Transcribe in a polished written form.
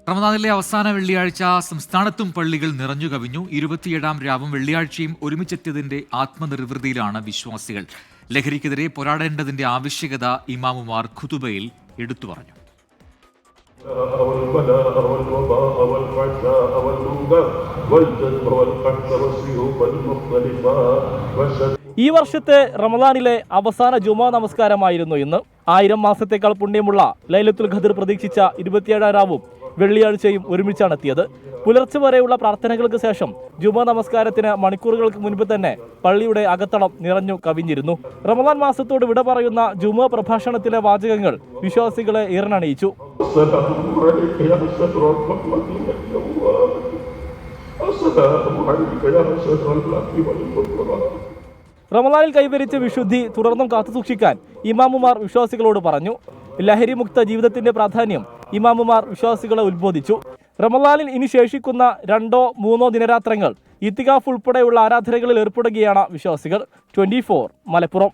റമദാനിലെ അവസാന വെള്ളിയാഴ്ച സംസ്ഥാനത്തും പള്ളികൾ നിറഞ്ഞു കവിഞ്ഞു. 27-ാം രാവും വെള്ളിയാഴ്ചയും ഒരുമിച്ചെത്തിയതിന്റെ ആത്മനിർവൃതിയിലാണ് വിശ്വാസികൾ. ലഹരിക്കെതിരെ പോരാടേണ്ടതിന്റെ ആവശ്യകത ഇമാമുമാർ ഖുതുബയിൽ എടുത്തു പറഞ്ഞു. ഈ വർഷത്തെ റമദാനിലെ അവസാന ജുമാ നമസ്കാരമായിരുന്നു ഇന്ന്. 1000 മാസത്തേക്കാൾ പുണ്യമുള്ള ലൈലത്തുൽ ഖദ്ർ പ്രതീക്ഷിച്ച 27-ാം രാവും വെള്ളിയാഴ്ചയും ഒരുമിച്ചാണ് എത്തിയത്. പുലർച്ചെ വരെയുള്ള പ്രാർത്ഥനകൾക്ക് ശേഷം ജുമാ നമസ്കാരത്തിന് മണിക്കൂറുകൾക്ക് മുൻപ് തന്നെ പള്ളിയുടെ അകത്തളം നിറഞ്ഞു കവിഞ്ഞിരുന്നു. റമദാൻ മാസത്തോട് വിട പറയുന്ന ജുമാ പ്രഭാഷണത്തിലെ വാചകങ്ങൾ വിശ്വാസികളെ ഈറനണിയിച്ചു. റമദാനിൽ കൈവരിച്ച വിശുദ്ധി തുടർന്നും കാത്തുസൂക്ഷിക്കാൻ ഇമാമുമാർ വിശ്വാസികളോട് പറഞ്ഞു. ലഹരിമുക്ത ജീവിതത്തിന്റെ പ്രാധാന്യം ഇമാമുമാർ വിശ്വാസികളെ ഉത്ബോധിച്ചു. റമദാനിൽ ഇനി ശേഷിക്കുന്ന 2-3 ദിനരാത്രങ്ങൾ ഇത്തികാഫ് ഉൾപ്പെടെയുള്ള ആരാധനകളിൽ ഏർപ്പെടുകയാണ് വിശ്വാസികൾ. 24 മലപ്പുറം.